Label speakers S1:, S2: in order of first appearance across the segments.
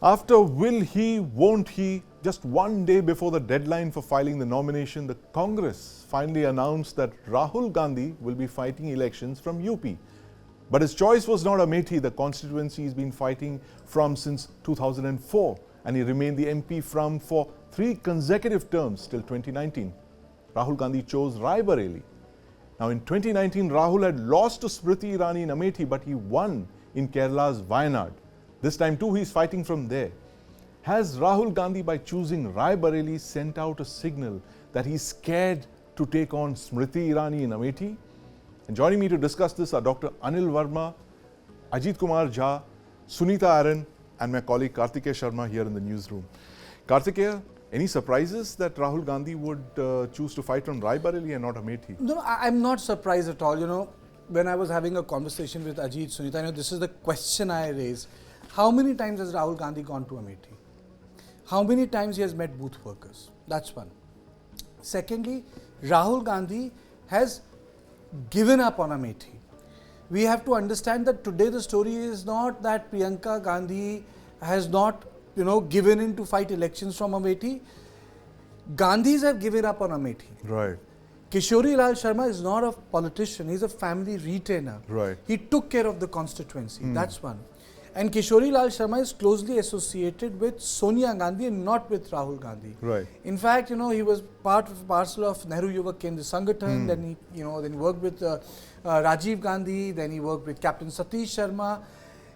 S1: After will he, won't he, just one day before the deadline for filing the nomination, the Congress finally announced that Rahul Gandhi will be fighting elections from UP. But his choice was not Amethi, the constituency he's been fighting from since 2004, and he remained the MP from for 3 consecutive terms till 2019. Rahul Gandhi chose Rae Bareli. Now in 2019, Rahul had lost to Smriti Irani in Amethi, but he won in Kerala's Wayanad. This time too, he's fighting from there. Has Rahul Gandhi, by choosing Rae Bareli, sent out a signal that he's scared to take on Smriti Irani in Amethi? And joining me to discuss this are Dr. Anil Verma, Ajit Kumar Jha, Sunita Aron, and my colleague Kartikeya Sharma here in the newsroom. Kartikeya, any surprises that Rahul Gandhi would choose to fight from Rae Bareli and not Amethi?
S2: No, I'm not surprised at all. You know, when I was having a conversation with Ajit, Sunita, I know this is the question I raised. How many times has Rahul Gandhi gone to Amethi? How many times he has met booth workers? That's one. Secondly, Rahul Gandhi has given up on Amethi. We have to understand that today the story is not that Priyanka Gandhi has not, given in to fight elections from Amethi. Gandhis have given up on Amethi.
S1: Right.
S2: Kishori Lal Sharma is not a politician, he's a family retainer.
S1: Right.
S2: He took care of the constituency, that's one. And Kishori Lal Sharma is closely associated with Sonia Gandhi and not with Rahul Gandhi.
S1: Right.
S2: In fact, he was part of parcel of Nehru Yuvak Kendra Sangathan. Then he, then he worked with Rajiv Gandhi. Then he worked with Captain Satish Sharma.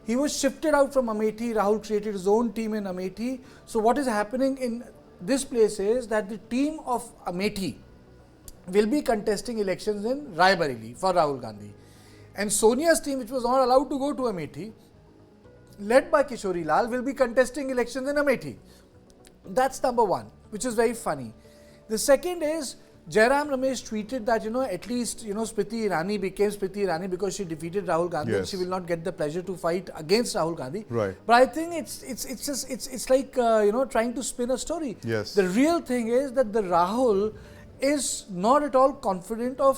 S2: He was shifted out from Amethi. Rahul created his own team in Amethi. So what is happening in this place is that the team of Amethi will be contesting elections in Rae Bareli for Rahul Gandhi. And Sonia's team, which was not allowed to go to Amethi, led by Kishori Lal, will be contesting elections in Amethi. That's number one, which is very funny. The second is, Jairam Ramesh tweeted that, at least, Smriti Irani became Smriti Irani because she defeated Rahul Gandhi and she will not get the pleasure to fight against Rahul Gandhi.
S1: Right.
S2: But I think it's like, trying to spin a story.
S1: Yes.
S2: The real thing is that the Rahul is not at all confident of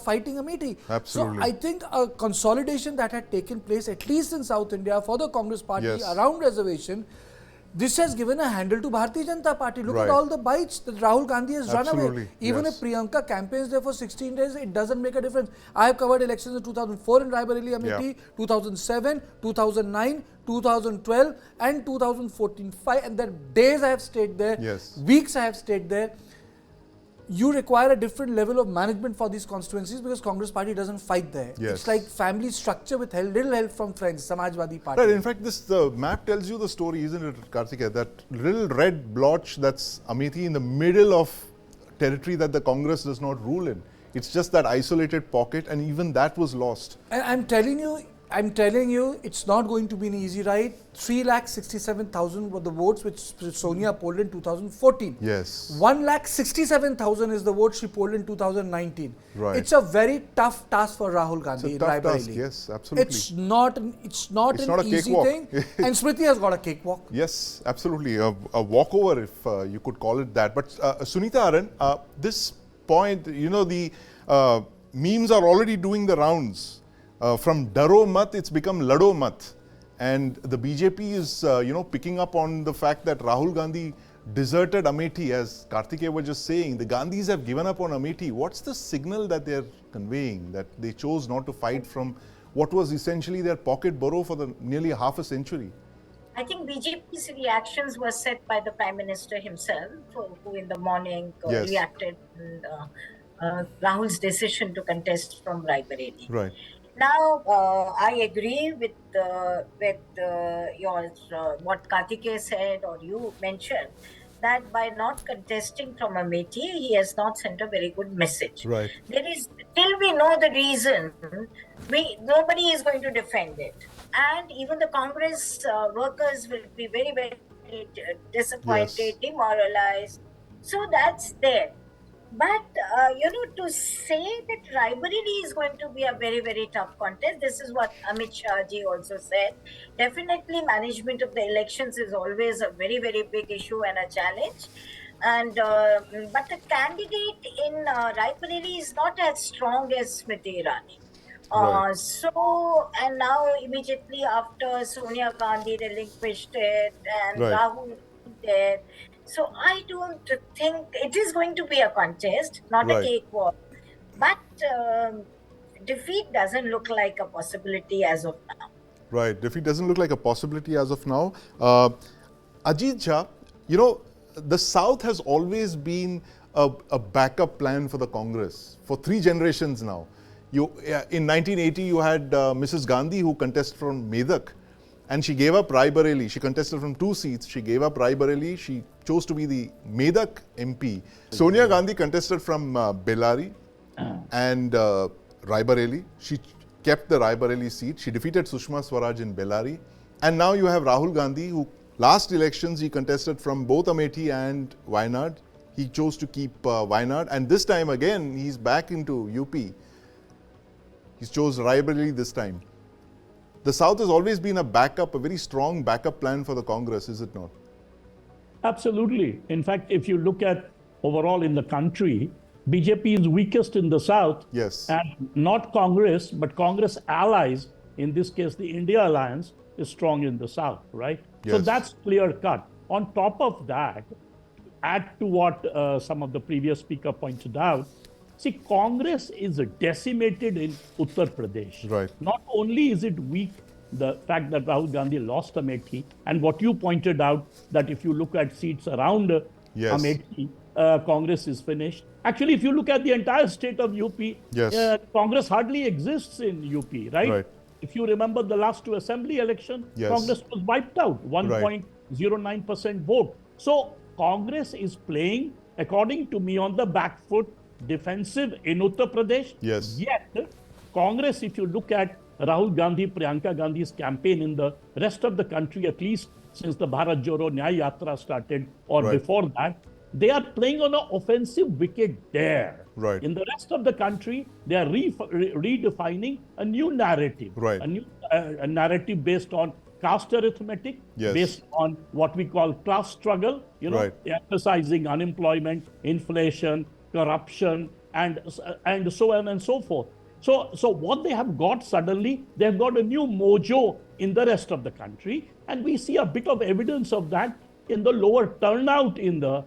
S2: fighting Amethi.
S1: Absolutely.
S2: So I think a consolidation that had taken place, at least in South India, for the Congress party around reservation, this has given a handle to Bharatiya Janata Party. Look at all the bites that Rahul Gandhi has run away. Even if Priyanka campaigns there for 16 days, it doesn't make a difference. I have covered elections in 2004 in Rae Bareli, Amethi, 2007, 2009, 2012 and 2014. And the days I have stayed there, weeks I have stayed there. You require a different level of management for these constituencies because Congress party doesn't fight there. It's like family structure with little help from friends, Samajwadi Party.
S1: Right, in fact, the map tells you the story, isn't it, Kartikeya? That little red blotch, that's Amethi in the middle of territory that the Congress does not rule in. It's just that isolated pocket, and even that was lost. And
S2: I'm telling you, it's not going to be an easy ride. 3,67,000 were the votes which Sonia polled in 2014.
S1: Yes.
S2: 1,67,000 is the vote she polled in 2019.
S1: Right.
S2: It's a very tough task for Rahul Gandhi in Rae Bareli.
S1: Yes, absolutely.
S2: It's not an easy thing. And Smriti has got a cakewalk.
S1: Yes, absolutely. A walkover, if you could call it that. But Sunita Aron, this point, the memes are already doing the rounds. From Daro Mat, it's become Lado Mat. And the BJP is, picking up on the fact that Rahul Gandhi deserted Amethi, as Kartikeya was just saying. The Gandhis have given up on Amethi. What's the signal that they're conveying, that they chose not to fight from what was essentially their pocket borough for nearly half a century?
S3: I think BJP's reactions were set by the Prime Minister himself, who in the morning reacted to Rahul's decision to contest from Rae Bareli.
S1: Right.
S3: Now, I agree with what Kartikeya said or you mentioned, that by not contesting from Amethi, he has not sent a very good message.
S1: Right.
S3: Till we know the reason, nobody is going to defend it. And even the Congress workers will be very, very disappointed, demoralized. So that's there. But, to say that Rae Bareli is going to be a very, very tough contest, this is what Amit Shah ji also said. Definitely management of the elections is always a very, very big issue and a challenge. And but the candidate in Rae Bareli is not as strong as Smriti Irani.
S1: Right.
S3: And now immediately after Sonia Gandhi relinquished it and
S1: Right.
S3: Rahul there. So I don't think it is going to be a contest, not a
S1: Right.
S3: cakewalk. But defeat doesn't look like a possibility as of now.
S1: Right. Defeat doesn't look like a possibility as of now. Ajit Jha, you know, the South has always been a backup plan for the Congress for 3 generations now. In 1980, you had Mrs. Gandhi, who contested from Medak, and she gave up Rae Bareli. She contested from 2 seats. She gave up Rae Bareli. She chose to be the Medak MP. Sonia Gandhi contested from Bellary and Rae Bareli. She kept the Rae Bareli seat. She defeated Sushma Swaraj in Bellary. And now you have Rahul Gandhi, who last elections he contested from both Amethi and Wayanad. He chose to keep Wayanad, and this time again he's back into UP. He's chose Rae Bareli this time. The South has always been a backup, a very strong backup plan for the Congress, is it not?
S4: Absolutely. In fact, if you look at overall in the country, BJP is weakest in the South.
S1: Yes.
S4: And not Congress, but Congress allies, in this case, the India Alliance, is strong in the South, right?
S1: Yes.
S4: So that's clear cut. On top of that, add to what some of the previous speaker pointed out, see, Congress is decimated in Uttar Pradesh.
S1: Right.
S4: Not only is it weak, the fact that Rahul Gandhi lost Amethi, and what you pointed out, that if you look at seats around
S1: Yes.
S4: Amethi, Congress is finished. Actually, if you look at the entire state of UP,
S1: Yes.
S4: Congress hardly exists in UP, right?
S1: Right.
S4: If you remember the last 2 assembly election,
S1: Yes.
S4: Congress was wiped out, 1.09% vote. So Congress is playing, according to me, on the back foot, defensive in Uttar Pradesh.
S1: Yes.
S4: Yet, Congress, if you look at Rahul Gandhi, Priyanka Gandhi's campaign in the rest of the country, at least since the Bharat Joro Nyaya Yatra started, or
S1: Right.
S4: before that, they are playing on an offensive wicket there.
S1: Right.
S4: In the rest of the country, they are redefining a new narrative.
S1: Right.
S4: A narrative based on caste arithmetic,
S1: Yes.
S4: based on what we call class struggle,
S1: Right.
S4: emphasizing unemployment, inflation, corruption, and so on and so forth. So what they have got suddenly, they have got a new mojo in the rest of the country, and we see a bit of evidence of that in the lower turnout in the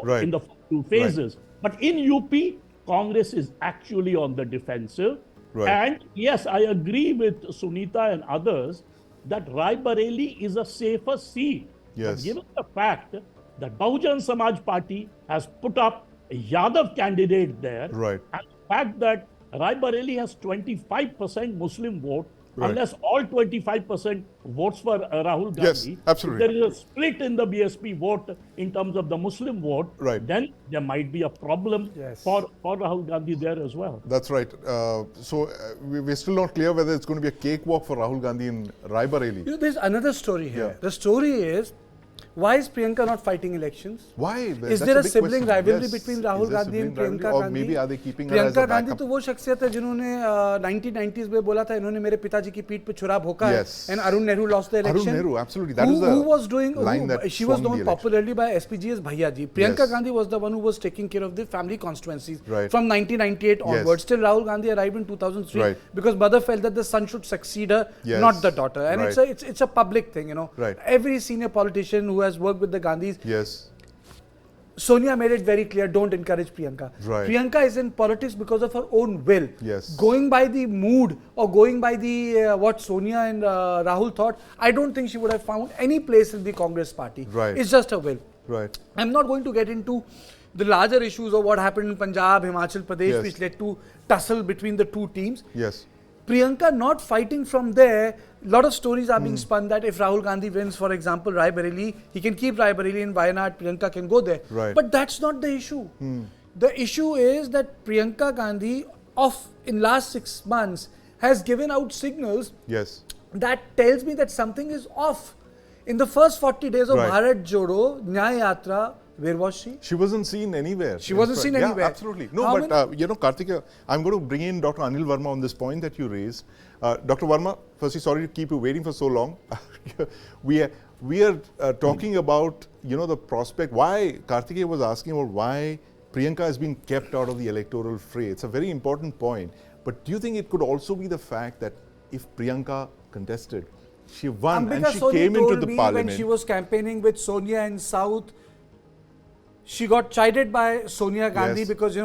S1: Right.
S4: 2 phases. But in UP, Congress is actually on the defensive.
S1: Right.
S4: And yes, I agree with Sunita and others that Rae Bareli is a safer seat.
S1: Yes.
S4: But given the fact that Bahujan Samaj Party has put up a Yadav candidate there,
S1: Right.
S4: and the fact that Rae Bareli has 25% Muslim vote,
S1: Right.
S4: unless all 25% votes for Rahul Gandhi,
S1: Yes, absolutely.
S4: if there is a split in the BSP vote in terms of the Muslim vote,
S1: Right.
S4: then there might be a problem
S2: Yes.
S4: for Rahul Gandhi there as well.
S1: That's right. We're still not clear whether it's going to be a cakewalk for Rahul Gandhi in Rae Bareli.
S2: You know, there's another story here.
S1: Yeah.
S2: The story is, why is Priyanka not fighting elections?
S1: Why?
S2: Is
S1: That's
S2: there a
S1: big
S2: sibling
S1: question.
S2: rivalry
S1: Yes.
S2: between
S1: Is
S2: Rahul
S1: there
S2: Gandhi and
S1: sibling
S2: Priyanka
S1: rivalry? Or
S2: Gandhi?
S1: maybe are they keeping her as a
S2: Priyanka Gandhi
S1: backup?
S2: तो वो शख्सियत है जिन्होंने 1990s में बोला था इन्होंने मेरे पिताजी की पीठ पे छुरा भोंका है.
S1: Yes.
S2: And Arun Nehru lost the
S1: Arun
S2: election.
S1: Nehru, absolutely. That
S2: who,
S1: was the
S2: who was doing?
S1: line that
S2: she was
S1: swung the
S2: known
S1: election.
S2: popularly by SPG as Bhaiya ji. Priyanka
S1: Yes.
S2: Gandhi was the one who was taking care of the family constituencies
S1: Right.
S2: from 1998
S1: Yes.
S2: onwards. Till Rahul Gandhi arrived in 2003
S1: Right.
S2: because mother felt that the son should succeed her,
S1: Yes.
S2: not the daughter. And
S1: Right.
S2: it's a public thing, you know.
S1: Right.
S2: Every senior politician who has worked with the Gandhis.
S1: Yes.
S2: Sonia made it very clear, don't encourage Priyanka.
S1: Right.
S2: Priyanka is in politics because of her own will.
S1: Yes.
S2: Going by the mood or going by the what Sonia and Rahul thought, I don't think she would have found any place in the Congress party.
S1: Right.
S2: It's just her will.
S1: Right.
S2: I'm not going to get into the larger issues of what happened in Punjab, Himachal Pradesh,
S1: Yes.
S2: which led to tussle between the two teams.
S1: Yes.
S2: Priyanka not fighting from there, a lot of stories are
S1: Hmm.
S2: being spun that if Rahul Gandhi wins, for example, Rae Bareli, he can keep Rae Bareli in Wayanad, Priyanka can go there.
S1: Right.
S2: But that's not the issue.
S1: Hmm.
S2: The issue is that Priyanka Gandhi, in last 6 months, has given out signals
S1: Yes.
S2: that tells me that something is off. In the first 40 days of
S1: Right.
S2: Bharat Jodo, Nyaya Yatra, where was she?
S1: She wasn't seen anywhere.
S2: She wasn't seen anywhere.
S1: Yeah, absolutely. No,
S2: How
S1: but Kartikeya, I'm going to bring in Dr. Anil Verma on this point that you raised. Dr. Verma, firstly, sorry to keep you waiting for so long. we are talking about, the prospect, why Kartikeya was asking about why Priyanka has been kept out of the electoral fray. It's a very important point. But do you think it could also be the fact that if Priyanka contested, she won and she
S2: Soni
S1: came into
S2: told
S1: the
S2: me
S1: parliament.
S2: when she was campaigning with Sonia in South, she got chided by Sonia Gandhi
S1: Yes.
S2: because,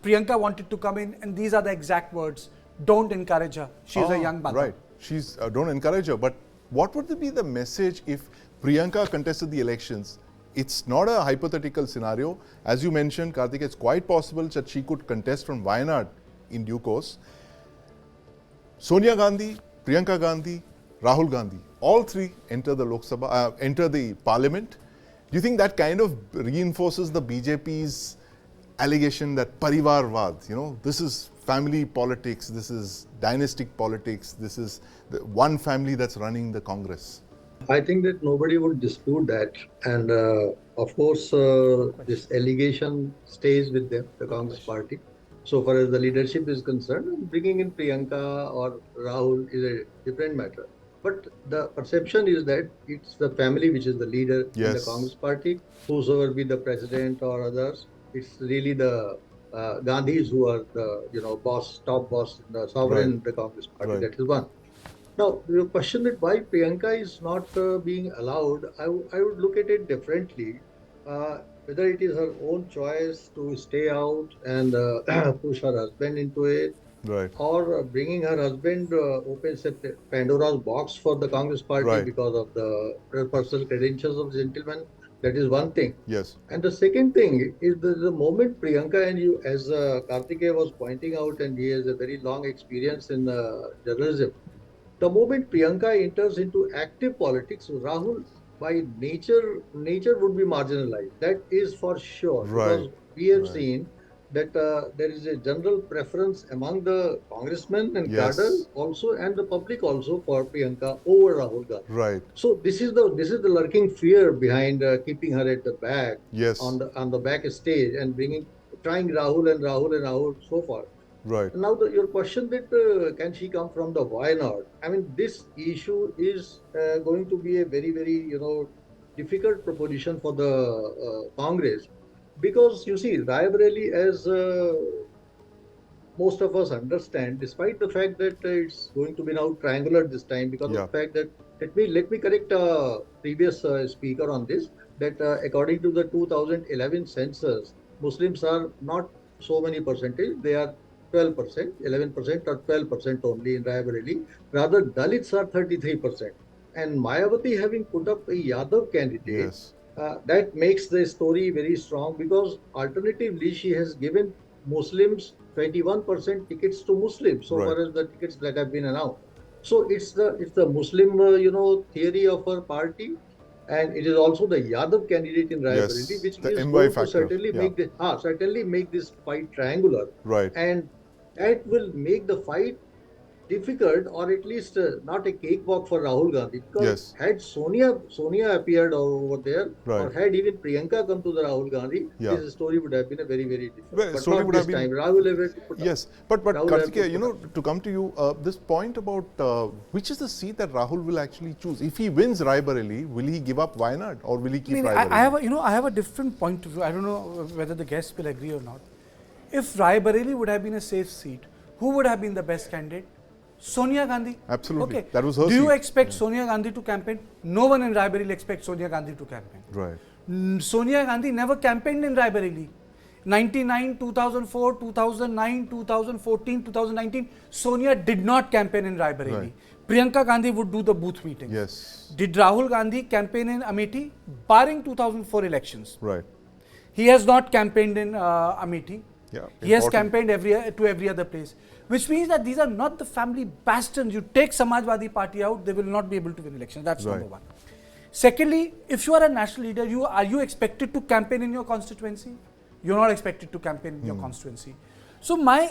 S2: Priyanka wanted to come in, and these are the exact words. Don't encourage her. She's a young mother.
S1: Right. She's don't encourage her. But what would be the message if Priyanka contested the elections? It's not a hypothetical scenario. As you mentioned, Kartikeya, it's quite possible that she could contest from Wayanad in due course. Sonia Gandhi, Priyanka Gandhi, Rahul Gandhi, all three enter the Lok Sabha, enter the parliament. Do you think that kind of reinforces the BJP's allegation that Parivarvad, this is family politics, this is dynastic politics, this is the one family that's running the Congress?
S5: I think that nobody would dispute that. And of course, this allegation stays with them, the Congress party. So far as the leadership is concerned, bringing in Priyanka or Rahul is a different matter. But the perception is that it's the family which is the leader in the Congress party, whosoever be the president or others. It's really the Gandhis who are the top boss, the sovereign in the Congress party. That is one. Now, your question that why Priyanka is not being allowed, I would look at it differently. Whether it is her own choice to stay out and push her husband into it, or bringing her husband opens a Pandora's box for the Congress party because of the personal credentials of the gentleman. That is one thing.
S1: Yes.
S5: And the second thing is the moment Priyanka, and you, as Kartikeya was pointing out, and he has a very long experience in journalism, the moment Priyanka enters into active politics, Rahul by nature would be marginalized. That is for sure. Because we have seen that there is a general preference among the congressmen and cadre also, and the public also, for Priyanka over Rahul Gandhi.
S1: Right.
S5: So this is the lurking fear behind keeping her at the back, on the back stage, and trying Rahul so far.
S1: Right.
S5: Now your question that can she come from the Wayanad? I mean, this issue is going to be a very, very difficult proposition for the Congress, because you see, Rae Bareli, as most of us understand, despite the fact that it's going to be now triangular this time, because of the fact that let me correct previous speaker on this, that according to the 2011 census, Muslims are not so many percentage, they are 12%, 11% or 12% only in Rae Bareli. Rather, Dalits are 33%. And Mayawati having put up a Yadav candidate, that makes the story very strong, because alternatively she has given Muslims 21% tickets to Muslims, so far as the tickets that have been announced. So it's the Muslim theory of her party, and it is also the Yadav candidate in Rae Bareli, which is going to certainly make this fight triangular. And that will make the fight difficult, or at least not a cakewalk for Rahul Gandhi. Because had Sonia appeared over there, or had even Priyanka come to the Rahul Gandhi, this story would have been a very, very different.
S1: Well,
S5: but not this time. Rahul have to put up.
S1: Yes, but Kartikeya, to come to you, this point about which is the seat that Rahul will actually choose. If he wins Rae Bareli, will he give up Wayanad, or will he keep Rae Bareli?
S2: I have a different point of view. I don't know whether the guests will agree or not. If Rae Bareli would have been a safe seat, who would have been the best candidate? Sonia Gandhi.
S1: Absolutely.
S2: Okay.
S1: That was her
S2: Do
S1: seat.
S2: you expect Sonia Gandhi to campaign? No one in Rae Bareli expects Sonia Gandhi to campaign.
S1: Right.
S2: Sonia Gandhi never campaigned in Rae Bareli. 99, 2004, 2009, 2014, 2019, Sonia did not campaign in Rae Bareli. Priyanka Gandhi would do the booth meetings.
S1: Yes.
S2: Did Rahul Gandhi campaign in Amethi? Barring 2004 elections.
S1: Right.
S2: He has not campaigned in Amethi.
S1: Yeah,
S2: he has campaigned to every other place, which means that these are not the family bastions. You take Samajwadi Party out, they will not be able to win elections. That's number one. Secondly, if you are a national leader, are you expected to campaign in your constituency? You're not expected to campaign in your constituency. So my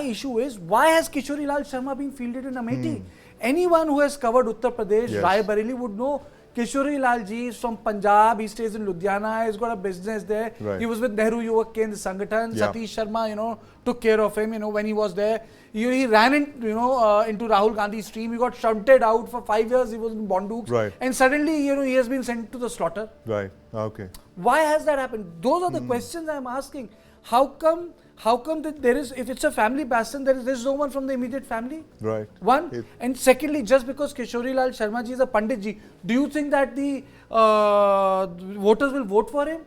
S2: issue is, why has Kishori Lal Sharma been fielded in Amethi? Anyone who has covered Uttar Pradesh, Rae Bareli would know. Kishori Lal ji is from Punjab, he stays in Ludhiana, he's got a business there. He was with Nehru Yuvak Kendra Sangathan. Satish Sharma, took care of him, when he was there. He ran into Rahul Gandhi's stream. He got shunted out for 5 years. He was in Bonduks. And suddenly, he has been sent to the slaughter.
S1: Right. Okay.
S2: Why has that happened? Those are the questions I'm asking. how come that there is, if it's a family bastion, there's no one from the immediate family?
S1: Right.
S2: One. And secondly, just because Kishori Lal Sharma ji is a Pandit ji, do you think that the voters will vote for him?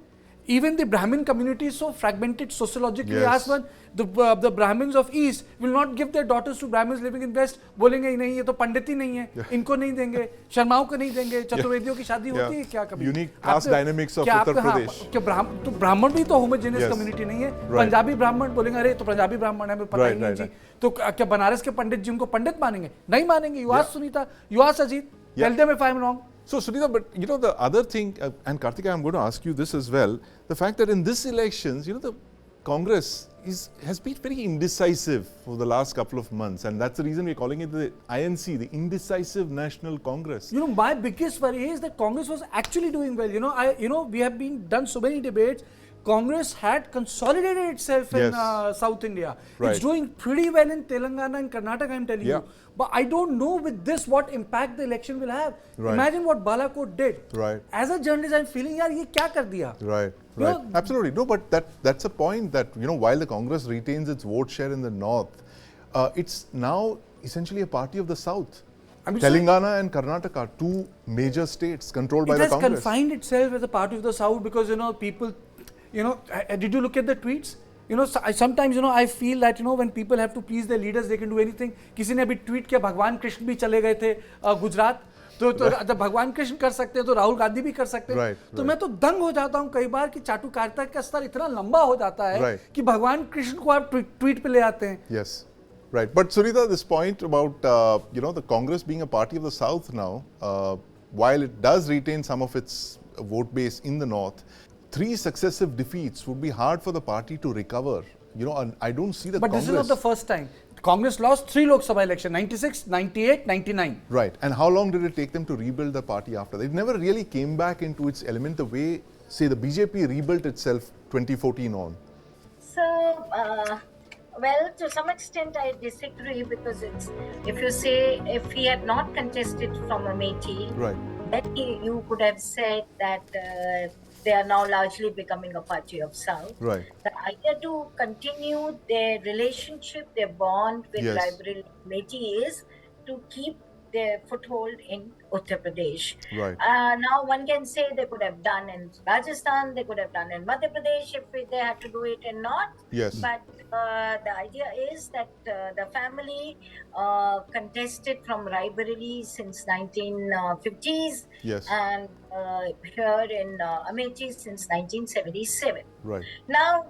S2: Even the Brahmin community is so fragmented sociologically.
S1: Yes.
S2: As one, the Brahmins of East will not give their daughters to Brahmins living in West. बोलेंगे नहीं ये तो पंडित ही नहीं है, इनको नहीं देंगे, शर्माओं को नहीं देंगे, चतुर्वेदियों की शादी होती है क्या कभी?
S1: Unique caste dynamics of Uttar Pradesh.
S2: तो ब्राह्मण भी तो homogeneous community नहीं है. पंजाबी ब्राह्मण बोलेंगे अरे तो पंजाबी ब्राह्मण है, हमें पता ही नहीं जी. तो क्या बनारस के पंडित जी उनको पंडित मानेंगे? नहीं मानेंगे. You ask Sunita, you ask Ajit, tell them if I am wrong.
S1: So, Sunita, but you know the other thing, and Kartikeya, I'm going to ask you this as well, the fact that in this elections, you know, the Congress has been very indecisive for the last couple of months, and that's the reason we're calling it the INC, the Indecisive National Congress.
S2: You know, my biggest worry is that Congress was actually doing well. You know, we have done so many debates. Congress had consolidated itself in South India.
S1: Right.
S2: It's doing pretty well in Telangana and Karnataka, I'm telling you. But I don't know with this what impact the election will have.
S1: Right.
S2: Imagine what Balakot did.
S1: Right.
S2: As a journalist, I'm feeling, yaar, ye kya kar diya?
S1: Right,
S2: You
S1: right.
S2: know,
S1: Absolutely. No, but that's a point that, you know, while the Congress retains its vote share in the north, it's now essentially a party of the south. Telangana and Karnataka, two major states controlled by the Congress.
S2: It has confined itself as a party of the south because, you know, people, you know, did you look at the tweets? You know, sometimes, you know, I feel that, you know, when people have to please their leaders, they can do anything. किसी ने अभी tweet किया भगवान कृष्ण भी चले गए थे गुजरात, तो भगवान कृष्ण कर सकते हैं तो राहुल गांधी भी कर सकते हैं. तो मैं तो दंग हो जाता हूँ कई बार कि चाटुकारिता का स्तर इतना लंबा हो जाता है कि भगवान कृष्ण को आप ट्वीट पे ले आते हैं.
S1: Yes. Right. But Sunita, this point about, you know, the Congress being a party of the south now, while it does retain some of its vote base in the north, 3 successive defeats would be hard for the party to recover. You know, and I don't see the
S2: But
S1: Congress.
S2: this is not the first time. Congress lost 3 Lok Sabha elections, 96, 98, 99.
S1: Right. And how long did it take them to rebuild the party after that? It never really came back into its element the way, say, the BJP rebuilt itself 2014 on.
S3: So, well, to some extent I disagree because it's, if you say, if he had not contested from Amethi,
S1: right,
S3: then you could have said that they are now largely becoming a party of South.
S1: Right.
S3: The idea to continue their relationship, their bond with Rae Bareli Amethi is to keep their foothold in Uttar Pradesh.
S1: Right.
S3: Now one can say they could have done in Rajasthan, they could have done in Madhya Pradesh if they had to do it and not.
S1: Yes.
S3: But the idea is that the family contested from Rae Bareli since 1950s.
S1: Yes.
S3: And here in Amethi since 1977.
S1: Right.
S3: Now,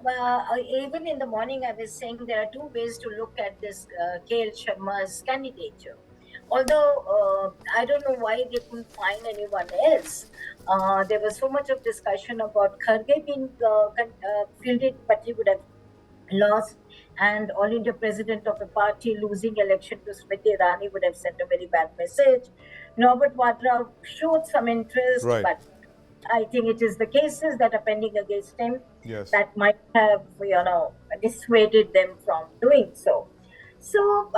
S3: even in the morning I was saying there are 2 ways to look at this K.L. Sharma's candidature. Although I don't know why they couldn't find anyone else. There was so much of discussion about Kharge being fielded, but he would have lost, and All India President of a party losing election to Smriti Irani would have sent a very bad message. Robert Vadra showed some interest, but I think it is the cases that are pending against him that might have, you know, dissuaded them from doing so. So,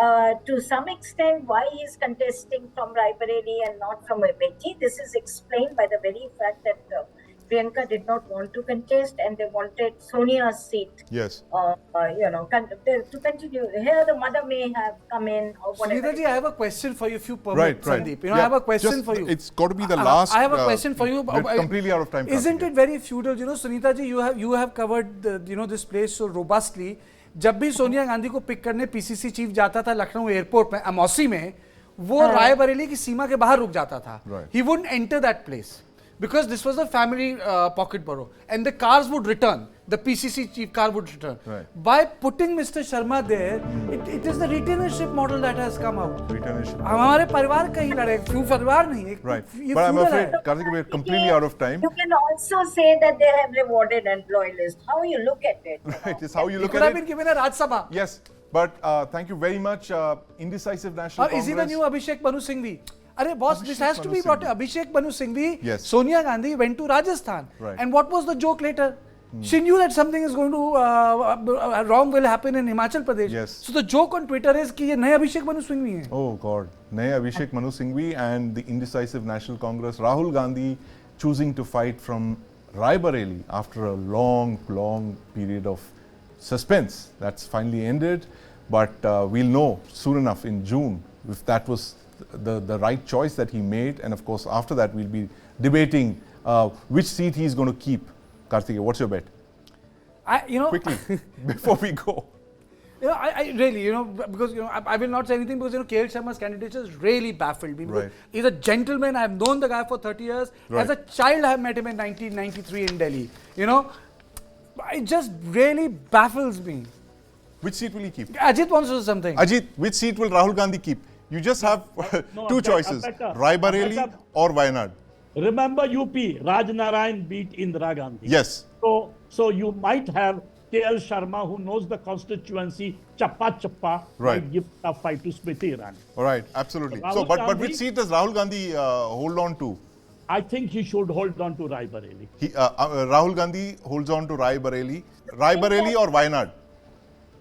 S3: to some extent, why he is contesting from Rae Bareli and not from Amethi, this is explained by the very fact that Priyanka did not want to contest and they wanted Sonia's seat.
S1: Yes.
S3: You know, to continue. Here the mother may have come in or whatever.
S2: Sunita ji, I have a question for you if you permit, Sandeep. You know, I have a question for you.
S1: It's got to be the last.
S2: I have a question for you.
S1: We're completely out of time.
S2: Isn't it very feudal? You know, Sunita ji, you have covered this place so robustly. जब भी सोनिया गांधी को pick करने PCC chief जाता था Lucknow airport में अमौसी में, वो राय बरेली की सीमा के बाहर रुक जाता था. He wouldn't enter that place because this was a family pocket borough and the cars would return. The PCC chief car would return. By putting Mr. Sharma there, it is the retainership model that has come out.
S1: Retainership.
S2: हमारे परिवार का ही लड़े, क्यों परिवार नहीं?
S1: Right. But I'm afraid, Kartikeya, we're completely out of time.
S3: You can also say that they have rewarded and loyalists. How you look at it?
S1: Right. It's how you look
S2: could
S1: at
S2: have
S1: it.
S2: been given a Raj Sabha.
S1: Yes. But thank you very much. Indecisive National Congress.
S2: Is he the new Abhishek Manu Singhvi? Arey boss, this has to be brought. Abhishek Manu Singhvi.
S1: Yes.
S2: Sonia Gandhi went to Rajasthan.
S1: Right.
S2: And what was the joke later? She knew that something is going to wrong will happen in Himachal Pradesh.
S1: Yes.
S2: So the joke on Twitter is कि ये नए अभिषेक मनु सिंघवी हैं.
S1: Oh God, नए Abhishek Manu Singhvi and the Indecisive National Congress. Rahul Gandhi choosing to fight from Rae Bareli after a long period of suspense that's finally ended, but we'll know soon enough in June if that was the right choice that he made. And of course, after that, we'll be debating which seat he's going to keep. Kartikeya, what's your bet? Quickly, before we go.
S2: I really, because, I will not say anything because, KL Sharma's candidature has really baffled me.
S1: Right.
S2: He's a gentleman. I've known the guy for 30 years.
S1: Right.
S2: As a child, I have met him in 1993 in Delhi. It just really baffles me.
S1: Which seat will he keep?
S2: Ajit wants to say something.
S1: Ajit, which seat will Rahul Gandhi keep? You just have two choices, Rae Bareli or Wayanad.
S4: Remember UP, Raj Narayan beat Indira Gandhi.
S1: Yes.
S4: So you might have KL Sharma, who knows the constituency, chappa,
S1: Right.
S4: might give a fight to Smriti Irani.
S1: All right, absolutely.
S4: Rahul
S1: But
S4: Gandhi-
S1: which seat does Rahul Gandhi hold on to?
S4: I think he should hold on to Rae Bareli.
S1: Rahul Gandhi holds on to Rae Bareli. Rae Bareli or Wayanad?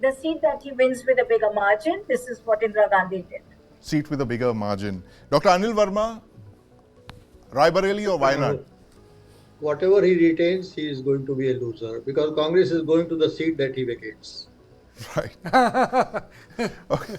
S3: The seat that he wins with a bigger margin, this is what Indira Gandhi did.
S1: Seat with a bigger margin. Dr. Anil Verma, Rae Bareli or Wayanad?
S5: Whatever he retains, he is going to be a loser because Congress is going to the seat that he vacates.
S1: Right. Okay.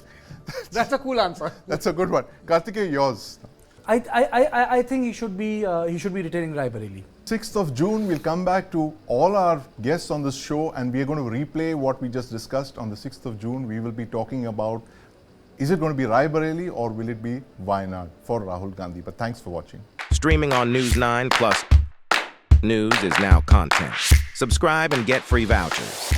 S2: That's a cool answer.
S1: That's a good one. Kartikeya, yours.
S2: I think he should be retaining Rae Bareli.
S1: 6th of June, we'll come back to all our guests on this show and we are going to replay what we just discussed on the 6th of June. We will be talking about, is it going to be Rae Bareli or will it be Wayanad for Rahul Gandhi? But thanks for watching.
S6: Streaming on News9 Plus. News is now content. Subscribe and get free vouchers.